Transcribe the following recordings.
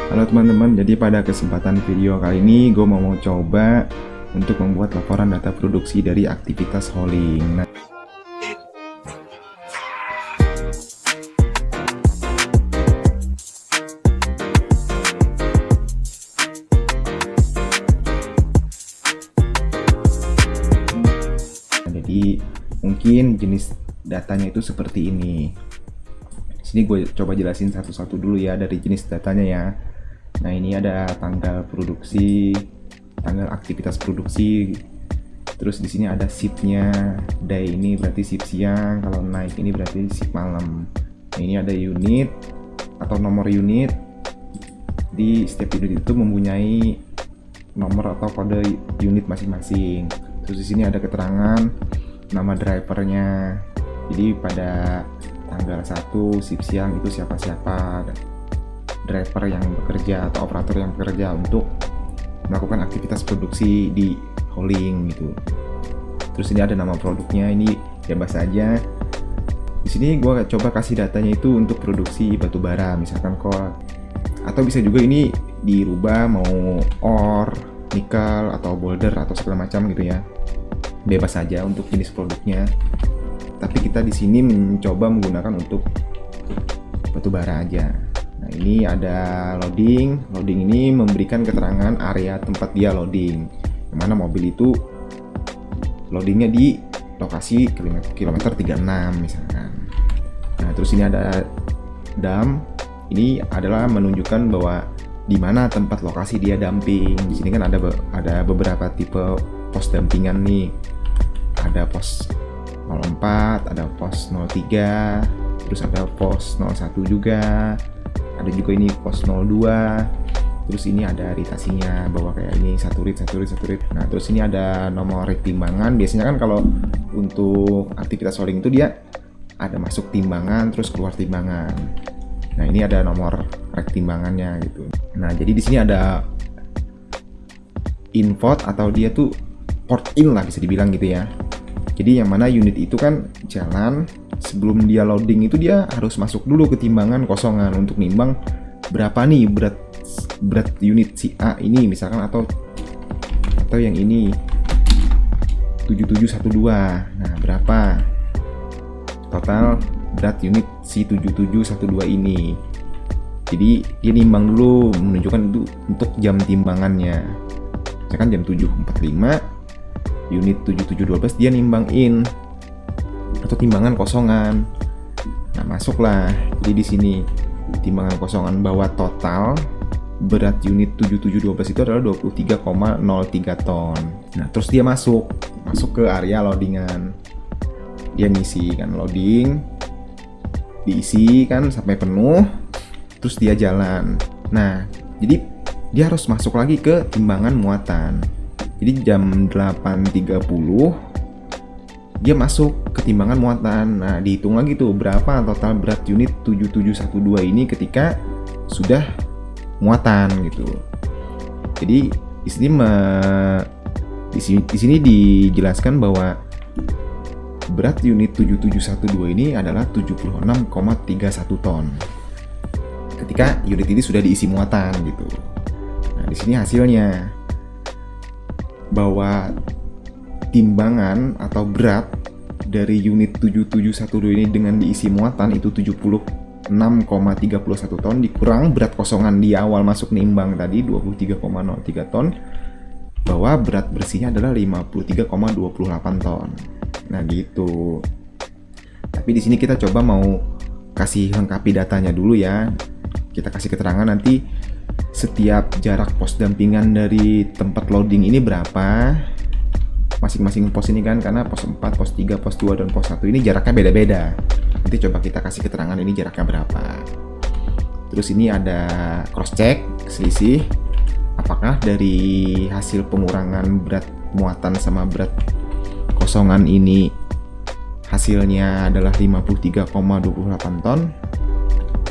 Halo teman-teman, jadi pada kesempatan video kali ini gue mau coba untuk membuat laporan data produksi dari aktivitas hauling. Jadi mungkin jenis datanya itu seperti ini. Sini gue coba jelasin satu-satu dulu ya dari jenis datanya ya. Nah, ini ada tanggal produksi, tanggal aktivitas produksi. Terus di sini ada shiftnya. Day ini berarti shift siang, kalau night ini berarti shift malam. Nah, ini ada unit atau nomor unit. Di setiap unit itu mempunyai nomor atau kode unit masing-masing. Terus di sini ada keterangan nama drivernya. Jadi pada tanggal 1 shift siang itu siapa-siapa driver yang bekerja atau operator yang bekerja untuk melakukan aktivitas produksi di hauling gitu. Terus ini ada nama produknya, ini bebas saja. Di sini gue coba kasih datanya itu untuk produksi batu bara, misalkan kok, atau bisa juga ini dirubah mau ore, nikel atau boulder atau segala macam gitu ya. Bebas saja untuk jenis produknya. Tapi kita di sini mencoba menggunakan untuk batu bara aja. Nah, ini ada loading. Loading ini memberikan keterangan area tempat dia loading, yang mana mobil itu loadingnya di lokasi kilometer 36 misalkan. Nah, terus ini ada dump. Ini adalah menunjukkan bahwa di mana tempat lokasi dia dumping. Di sini kan ada beberapa tipe pos dampingan nih. Ada pos 04, ada pos 03, terus ada pos 01 juga. Ada juga ini pos 02. Terus ini ada ritasinya bahwa kayak ini satu rit. Nah, terus ini ada nomor rit timbangan. Biasanya kan kalau untuk aktivitas hauling itu dia ada masuk timbangan terus keluar timbangan. Nah, ini ada nomor rek timbangannya gitu. Nah, jadi di sini ada input atau dia tuh port in lah bisa dibilang gitu ya. Jadi yang mana unit itu kan jalan, sebelum dia loading itu dia harus masuk dulu ke timbangan kosongan untuk nimbang berapa nih berat unit si A ini misalkan, atau yang ini 7712. Nah, berapa total berat unit si 7712 ini. Jadi dia nimbang dulu, menunjukkan itu untuk jam timbangannya. Misalkan jam 7.45 unit 7712 dia nimbang in atau timbangan kosongan. Nah, masuklah. Jadi di sini timbangan kosongan bahwa total berat unit 7712 itu adalah 23,03 ton. Nah, terus dia masuk ke area loadingan. Dia ngisi kan, loading, diisi kan sampai penuh, terus dia jalan. Nah, jadi dia harus masuk lagi ke timbangan muatan. Jadi jam 8.30 dia masuk ke timbangan muatan. Nah, dihitung lagi tuh berapa total berat unit 7712 ini ketika sudah muatan gitu. Jadi di sini dijelaskan bahwa berat unit 7712 ini adalah 76,31 ton ketika unit ini sudah diisi muatan gitu. Nah, di sini hasilnya bahwa timbangan atau berat dari unit 7712 ini dengan diisi muatan itu 76,31 ton dikurang berat kosongan di awal masuk nimbang tadi 23,03 ton, bahwa berat bersihnya adalah 53,28 ton. Nah, gitu. Tapi di sini kita coba mau kasih lengkapi datanya dulu ya. Kita kasih keterangan nanti setiap jarak pos dampingan dari tempat loading ini berapa. Masing-masing pos ini kan, karena pos 4, pos 3, pos 2, dan pos 1 ini jaraknya beda-beda. Nanti coba kita kasih keterangan ini jaraknya berapa. Terus ini ada cross check, selisih. Apakah dari hasil pengurangan berat muatan sama berat kosongan ini hasilnya adalah 53,28 ton.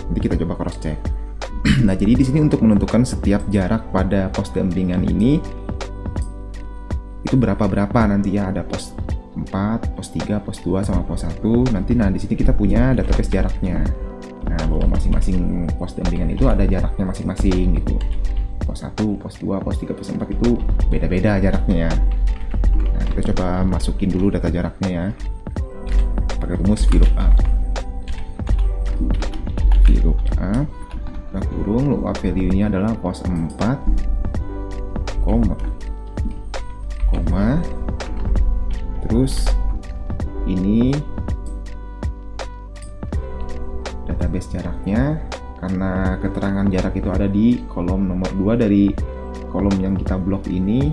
Nanti kita coba cross check. Nah, jadi di sini untuk menentukan setiap jarak pada pos dampingan ini itu berapa nanti ya, ada pos 4, pos 3, pos 2 sama pos 1. Nanti di sini kita punya database jaraknya. Nah, bahwa masing-masing pos dampingan itu ada jaraknya masing-masing gitu. Pos 1, pos 2, pos 3, pos 4 itu beda-beda jaraknya. Nah, kita coba masukin dulu data jaraknya ya. Pakai rumus VLOOKUP. VLOOKUP kurung lookup value-nya adalah pos 4, koma, terus ini database jaraknya, karena keterangan jarak itu ada di kolom nomor 2 dari kolom yang kita blok ini.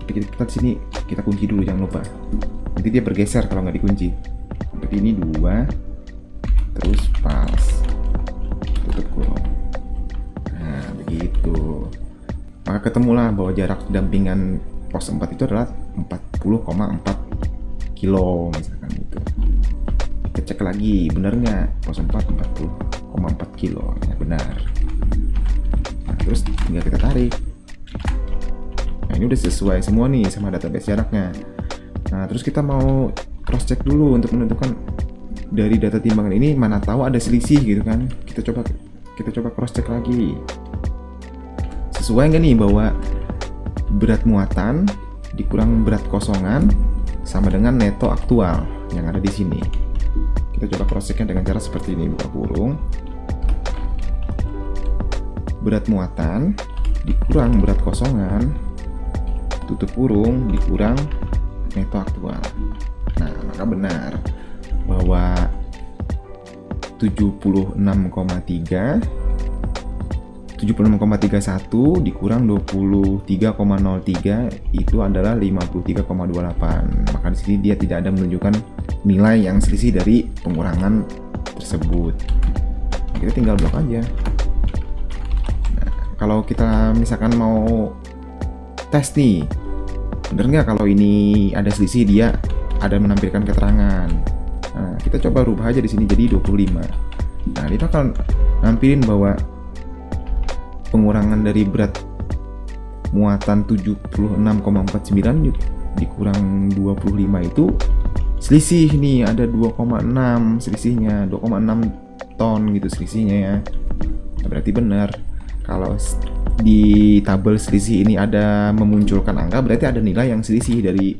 Kita di sini kita kunci dulu, jangan lupa, nanti dia bergeser kalau nggak dikunci. Seperti ini 2, terus pas tutup kurung. Nah, begitu. Maka ketemulah bahwa jarak dampingan pos 4 itu adalah 40,4 kilo misalkan gitu. Kita cek lagi, benar nggak pos 4 40,4 kilo? Ya, benar. Nah, terus tinggal kita tarik. Nah, ini udah sesuai semua nih sama database jaraknya. Nah, terus kita mau cross check dulu untuk menentukan dari data timbangan ini, mana tahu ada selisih gitu kan. Kita coba cross check lagi. Sesuai nggak nih bahwa berat muatan dikurang berat kosongan sama dengan neto aktual yang ada di sini. Kita coba cross checknya dengan cara seperti ini, buka kurung. Berat muatan dikurang berat kosongan, tutup kurung, dikurang neto aktual. Nah, maka benar bahwa 76,31 dikurang 23,03 itu adalah 53,28. Maka di sini dia tidak ada menunjukkan nilai yang selisih dari pengurangan tersebut. Nah, kita tinggal blok aja. Nah, kalau kita misalkan mau tes nih, bener nggak kalau ini ada selisih, dia ada menampilkan keterangan. Nah, kita coba rubah aja di sini jadi 25. Nah, itu akan nampilin bahwa pengurangan dari berat muatan 76,49 dikurang 25 itu selisih nih, ada 2,6 selisihnya, 2,6 ton gitu selisihnya ya. Nah, berarti benar kalau di tabel selisih ini ada memunculkan angka, berarti ada nilai yang selisih dari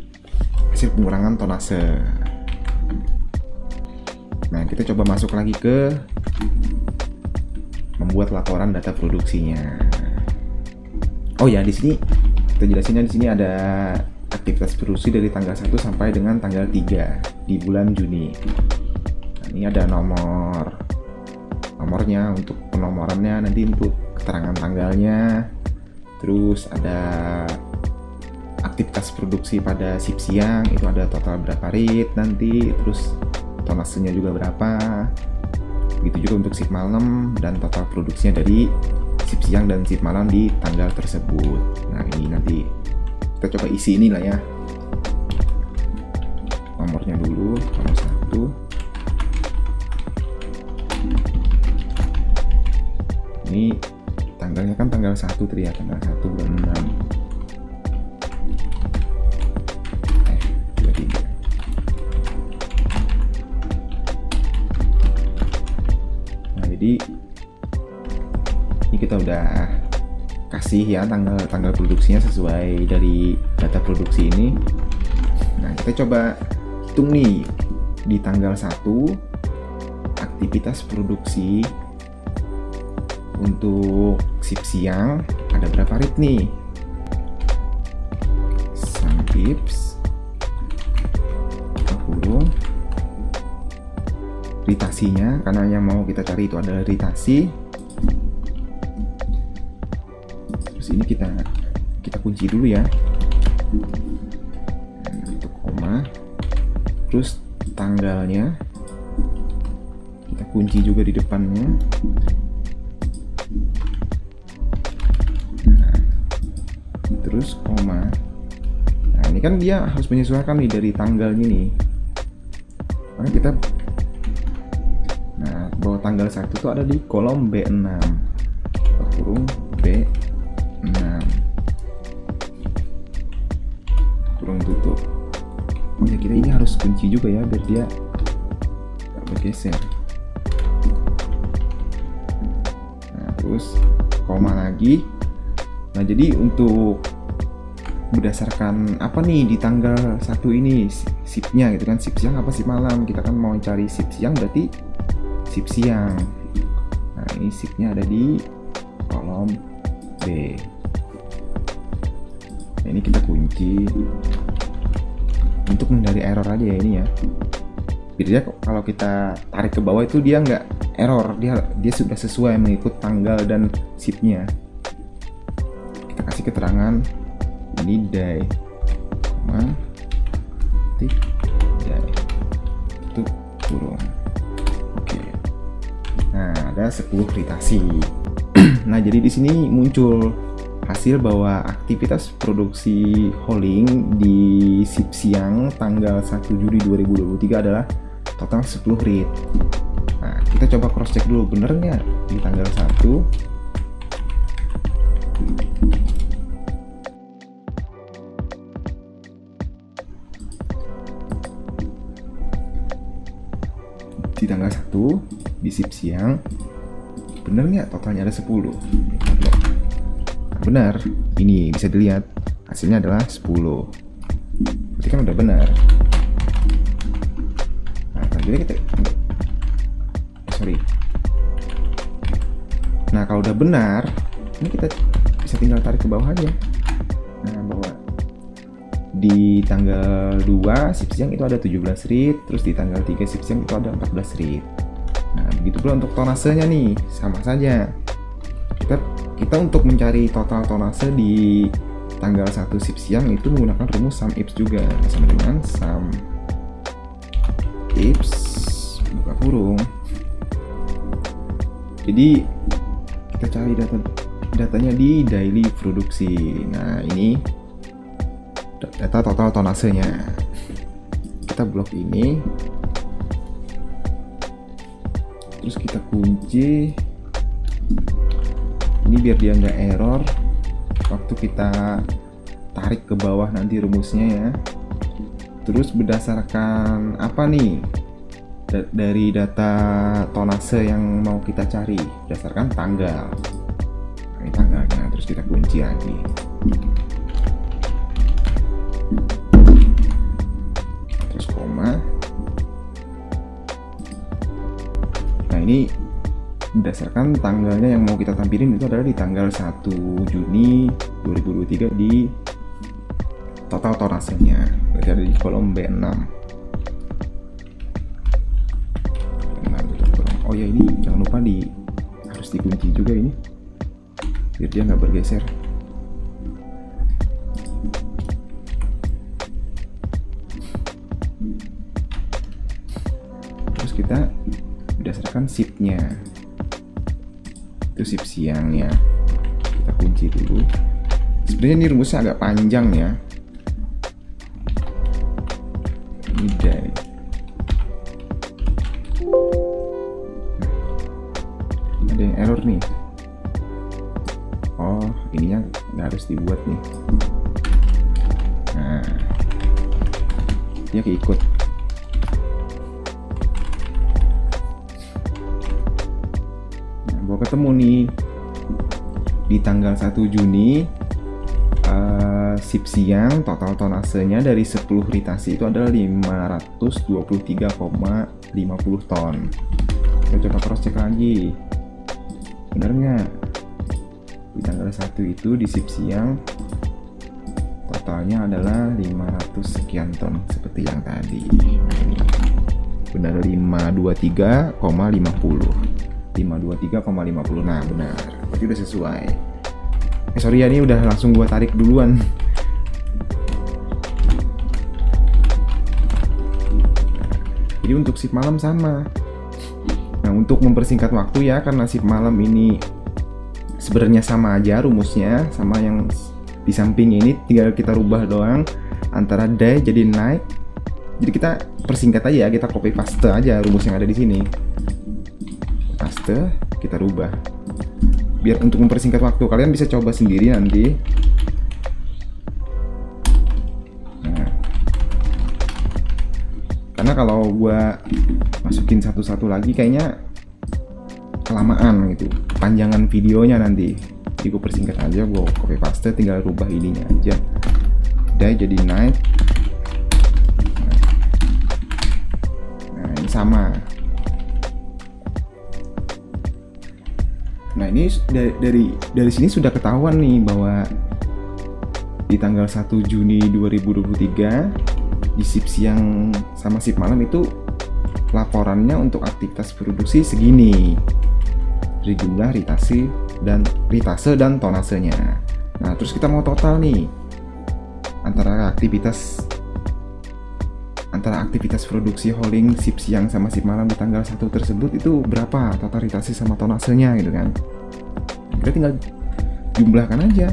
hasil pengurangan tonase. Nah, kita coba masuk lagi ke membuat laporan data produksinya. Oh ya, di sini kita jelasinnya, di sini ada aktivitas produksi dari tanggal 1 sampai dengan tanggal 3 di bulan Juni. Nah, ini ada nomornya untuk penomorannya, nanti untuk keterangan tanggalnya. Terus ada aktivitas produksi pada shift siang, itu ada total berapa rit nanti, terus tonasenya juga berapa. Begitu juga untuk shift malam dan total produksinya dari shift siang dan shift malam di tanggal tersebut. Nah, ini nanti kita coba isi inilah ya. Nomornya dulu, nomor 1. Ini tanggalnya kan tanggal 1 tadi ya, tanggal 1 bulan 6. Jadi ini kita udah kasih ya tanggal produksinya sesuai dari data produksi ini. Nah, kita coba hitung nih di tanggal 1 aktivitas produksi untuk shift siang ada berapa rit nih. Sampips kurung ritasinya, karena yang mau kita cari itu adalah ritasi. Terus ini kita kunci dulu ya, untuk koma. Terus tanggalnya kita kunci juga di depannya. Nah, terus koma. Nah, ini kan dia harus menyesuaikan nih dari tanggalnya nih. Maka kita bahwa tanggal 1 itu ada di kolom B6 kurung B6 kurung tutup. Oh ya, kita ini harus kunci juga ya biar dia gak bergeser. terus koma lagi. Nah jadi untuk berdasarkan apa nih di tanggal 1 ini shiftnya gitu kan, shift siang apa shift malam, kita kan mau cari shift siang berarti shift siang. Nah ini shiftnya ada di kolom B. Nah, ini kita kunci untuk menghindari error aja ya ini ya, biar dia kalau kita tarik ke bawah itu dia nggak error, dia sudah sesuai mengikut tanggal dan shiftnya. Kita kasih keterangan ini day, titik day, tutup kurung. Oke. Nah ada 10 ritasi. Nah jadi di sini muncul hasil bahwa aktivitas produksi Holing di shift siang tanggal 1 Juli 2023 adalah total 10 rit. Nah kita coba cross check dulu, bener nggak di tanggal 1 di tanggal 1 di shift siang, bener nggak totalnya ada 10? Nah, benar, ini bisa dilihat hasilnya adalah 10, berarti kan udah benar. Nah selanjutnya kita nah kalau udah benar ini kita bisa tinggal tarik ke bawah aja. Nah bahwa di tanggal 2 shift siang itu ada 17 rit, terus di tanggal 3 shift siang itu ada 14 rit. Nah begitu pula untuk tonasenya nih, sama saja. Kita untuk mencari total tonase di tanggal 1 shift siang itu menggunakan rumus sum ifs juga, sama dengan sum ifs buka kurung. Jadi kita cari datanya di daily produksi. Nah ini data total tonasenya, kita blok ini, terus kita kunci ini biar dia nggak error waktu kita tarik ke bawah nanti rumusnya ya. Terus berdasarkan apa nih dari data tonase yang mau kita cari, berdasarkan tanggal. Nah, ini tanggalnya, terus kita kunci lagi. Terus koma. Nah ini berdasarkan tanggalnya yang mau kita tampilin itu adalah di tanggal 1 Juni 2023 di total tonasenya, berarti ada di kolom B6. Oh ya ini jangan lupa harus dikunci juga ini biar dia nggak bergeser. Terus kita berdasarkan shiftnya, itu shift siangnya kita kunci dulu. Sebenarnya ini rumusnya agak panjang ya. Ini day. Ada yang error nih. Oh ininya nggak harus dibuat nih. Nah dia keikut. Ketemu nih di tanggal 1 Juni shift siang total tonasenya dari 10 ritasi itu adalah 523,50 ton. Kita coba cross check lagi, bener nggak di tanggal 1 itu di shift siang totalnya adalah 500 sekian ton seperti yang tadi. Nah, ini benar 523,50. Nah benar, berarti udah sesuai. Sorry ya, ini udah langsung gua tarik duluan. Jadi untuk shift malam sama. Nah untuk mempersingkat waktu ya, karena shift malam ini sebenarnya sama aja rumusnya, sama yang di samping ini, tinggal kita rubah doang antara day jadi night. Jadi kita persingkat aja, kita copy paste aja rumus yang ada di sini. Paste, kita rubah biar untuk mempersingkat waktu. Kalian bisa coba sendiri nanti. Nah, karena kalau gua masukin satu-satu lagi kayaknya kelamaan gitu. kepanjangan videonya nanti. Jadi gue persingkat aja, gue copy paste, tinggal rubah ininya aja. Day jadi night. Nah ini sama. Nah ini dari sini sudah ketahuan nih bahwa di tanggal 1 Juni 2023 di shift siang sama shift malam itu laporannya untuk aktivitas produksi segini dari jumlah ritase dan tonasenya. Nah terus kita mau total nih antara aktivitas produksi holding shift siang sama shift malam di tanggal 1 tersebut itu berapa total ritase sama tonasenya gitu kan. Kita tinggal jumlahkan aja.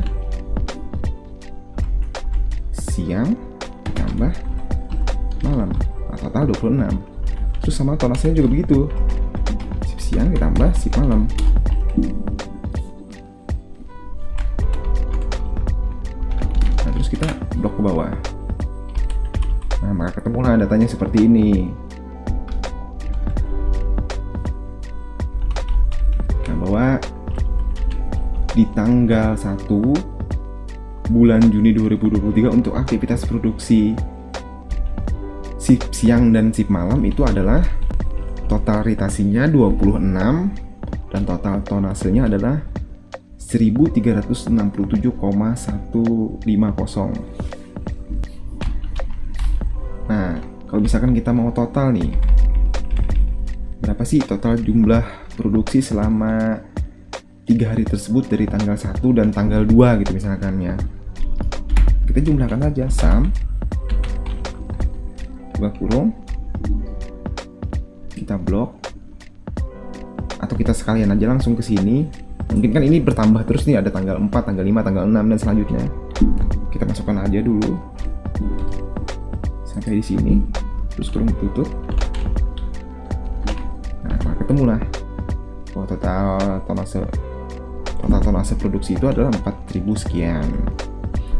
Siang tambah malam, nah, total 26. Terus sama tonasenya juga begitu. Shift siang ditambah shift malam. Nah, terus kita blok ke bawah. Nah, maka ketemulah datanya seperti ini. Nah, bahwa di tanggal 1 bulan Juni 2023 untuk aktivitas produksi shift siang dan shift malam itu adalah total ritasinya 26 dan total tonasenya adalah 1367,150. Nah, kalau misalkan kita mau total nih, berapa sih total jumlah produksi selama 3 hari tersebut dari tanggal 1 dan tanggal 2 gitu misalkan ya. Kita jumlahkan aja sum buka kurung, kita blok, atau kita sekalian aja langsung ke sini. Mungkin kan ini bertambah terus nih, ada tanggal 4, tanggal 5, tanggal 6 dan selanjutnya. Kita masukkan aja dulu sampai di sini, terus kurung tutup. Nah, ketemulah bahwa total tonase produksi itu adalah 4000 sekian.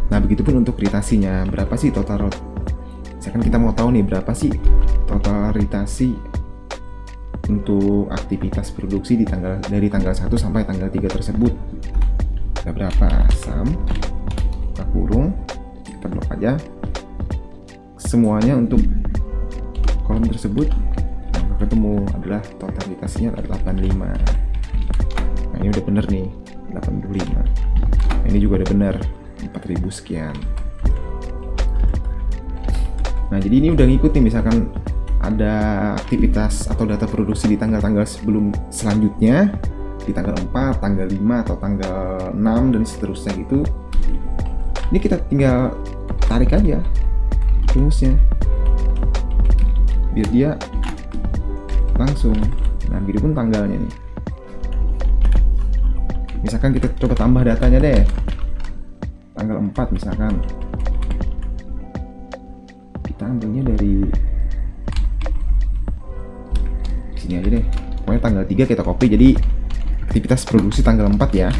Nah, begitupun untuk ritasinya, berapa sih total? Misalkan kita mau tahu nih berapa sih total ritasi untuk aktivitas produksi dari tanggal 1 sampai tanggal 3 tersebut. Ada berapa? Sum buka kurung, kita blok aja semuanya untuk kolom tersebut. Nah, ketemu adalah totalitasnya adalah 85. Nah, ini udah bener nih 85. Nah, ini juga udah bener 4000 sekian. Nah, jadi ini udah ngikut nih, misalkan ada aktivitas atau data produksi di tanggal-tanggal selanjutnya, di tanggal 4, tanggal 5, atau tanggal 6 dan seterusnya gitu. Ini kita tinggal tarik aja rumusnya biar dia langsung. Nah, begitu pun tanggalnya nih. Misalkan kita coba tambah datanya deh, tanggal 4 misalkan, kita ambilnya dari sini aja deh, pokoknya tanggal 3 kita copy, jadi aktivitas produksi tanggal 4 ya.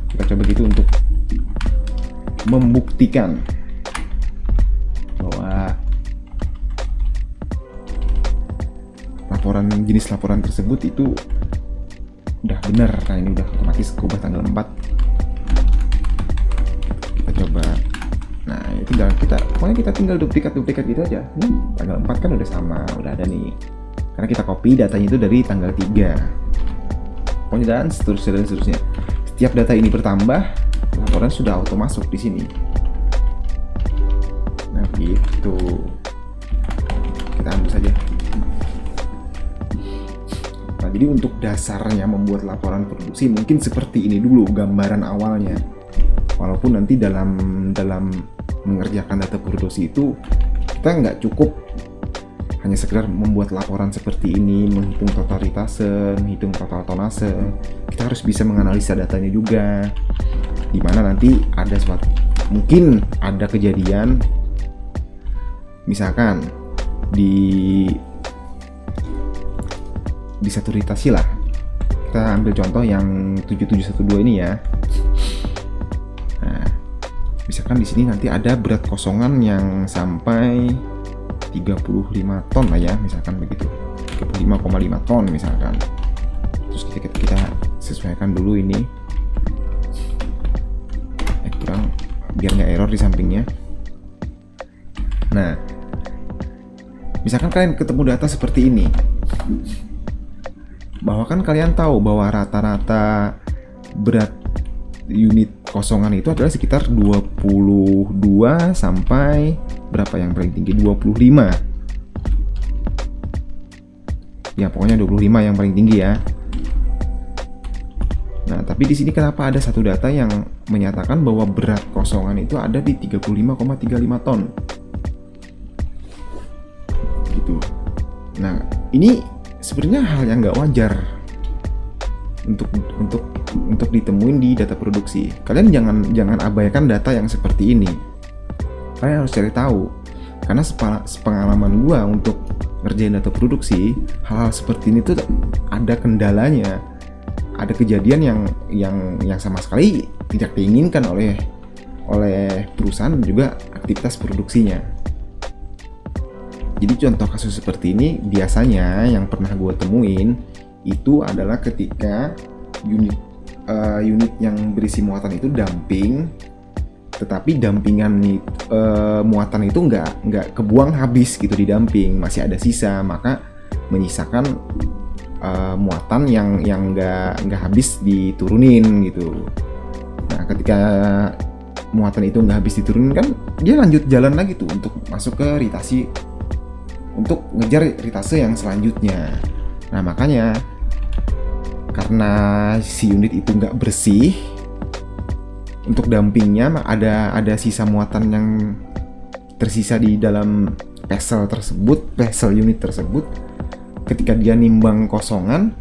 Kita coba gitu untuk membuktikan bahwa jenis laporan tersebut itu udah benar. Nah, ini udah otomatis keubah tanggal 4. Kita coba. Nah, ini tinggal pokoknya kita tinggal duplikat gitu aja. Tanggal 4 kan udah sama, udah ada nih. Karena kita copy datanya itu dari tanggal 3. Pokoknya dan seterusnya. Setiap data ini bertambah, laporan sudah auto masuk di sini. Nah, gitu. Kita ambil saja. Nah, jadi untuk dasarnya membuat laporan produksi mungkin seperti ini dulu gambaran awalnya. Walaupun nanti dalam mengerjakan data produksi itu kita nggak cukup hanya sekedar membuat laporan seperti ini, menghitung totalitas, menghitung total tonase. Kita harus bisa menganalisa datanya juga. Dimana nanti ada mungkin ada kejadian, misalkan di satu ritasi lah. Kita ambil contoh yang 7712 ini ya. Nah, misalkan di sini nanti ada berat kosongan yang sampai 35 ton lah ya, misalkan begitu. 35,5 ton misalkan. Terus kita sesuaikan dulu ini. Kurang, biar nggak error di sampingnya. Nah, misalkan kalian ketemu data seperti ini, bahwa kan kalian tahu bahwa rata-rata berat unit kosongan itu adalah sekitar 22 sampai berapa yang paling tinggi, 25. Ya pokoknya 25 yang paling tinggi ya. Nah, tapi di sini kenapa ada satu data yang menyatakan bahwa berat kosongan itu ada di 35,35 ton. Gitu. Nah, ini sebenarnya hal yang nggak wajar untuk ditemuin di data produksi. Kalian jangan abaikan data yang seperti ini. Kalian harus cari tahu. Karena sepengalaman gua untuk ngerjain data produksi, hal-hal seperti ini tuh ada kendalanya. Ada kejadian yang sama sekali tidak diinginkan oleh perusahaan dan juga aktivitas produksinya. Jadi contoh kasus seperti ini biasanya yang pernah gue temuin itu adalah ketika unit yang berisi muatan itu dumping, tetapi dumpingan muatan itu nggak kebuang habis gitu di dumping, masih ada sisa, maka menyisakan muatan yang nggak habis diturunin gitu. Nah, ketika muatan itu nggak habis diturunin kan dia lanjut jalan lagi tuh untuk masuk ke ritasi, untuk ngejar ritase yang selanjutnya. Nah, makanya karena si unit itu nggak bersih, untuk dumpingnya ada sisa muatan yang tersisa di dalam vessel unit tersebut. Ketika dia nimbang kosongan,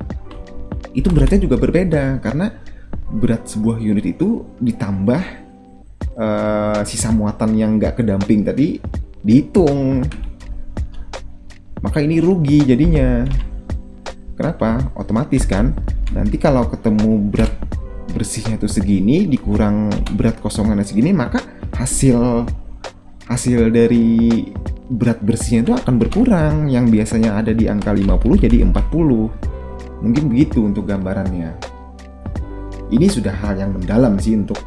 itu beratnya juga berbeda karena berat sebuah unit itu ditambah sisa muatan yang nggak kedamping tadi dihitung. Maka ini rugi jadinya. Kenapa? Otomatis kan, nanti kalau ketemu berat bersihnya itu segini dikurang berat kosongannya segini, maka hasil dari berat bersihnya itu akan berkurang, yang biasanya ada di angka 50 jadi 40. Mungkin begitu untuk gambarannya. Ini sudah hal yang mendalam sih untuk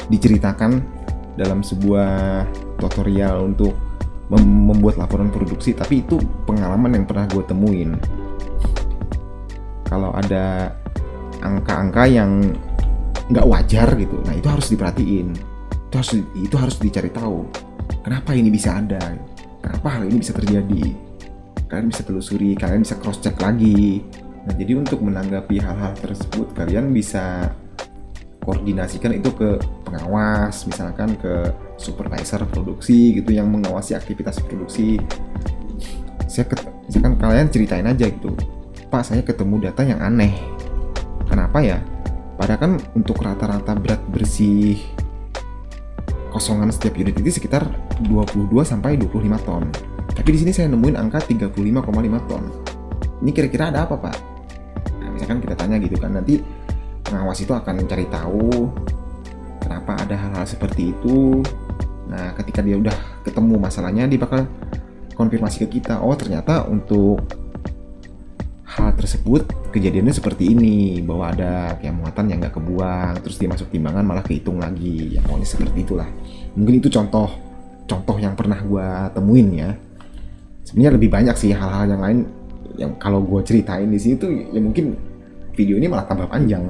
diceritakan dalam sebuah tutorial untuk membuat laporan produksi, tapi itu pengalaman yang pernah gue temuin. Kalau ada angka-angka yang nggak wajar gitu, nah itu harus diperhatiin, itu harus dicari tahu. Kenapa ini bisa ada? Kenapa hal ini bisa terjadi? Kalian bisa telusuri, kalian bisa cross check lagi. Nah, jadi untuk menanggapi hal-hal tersebut, kalian bisa koordinasikan itu ke pengawas, misalkan ke supervisor produksi gitu yang mengawasi aktivitas produksi. Misalkan kalian ceritain aja gitu, Pak, saya ketemu data yang aneh. Kenapa ya? Padahal kan untuk rata-rata berat bersih kosongan setiap unit itu sekitar 22 sampai 25 ton. Tapi di sini saya nemuin angka 35,5 ton. Ini kira-kira ada apa, Pak? Nah, misalkan kita tanya gitu kan, nanti pengawas itu akan mencari tahu kenapa ada hal-hal seperti itu. Nah, ketika dia udah ketemu masalahnya, dia bakal konfirmasi ke kita. Oh, ternyata untuk hal tersebut kejadiannya seperti ini, bahwa ada kayak muatan yang nggak kebuang, terus dia masuk timbangan malah kehitung lagi, ya pokoknya seperti itulah. Mungkin itu contoh yang pernah gue temuin ya. Sebenarnya lebih banyak sih hal-hal yang lain yang kalau gue ceritain di sini tuh ya mungkin video ini malah tambah panjang.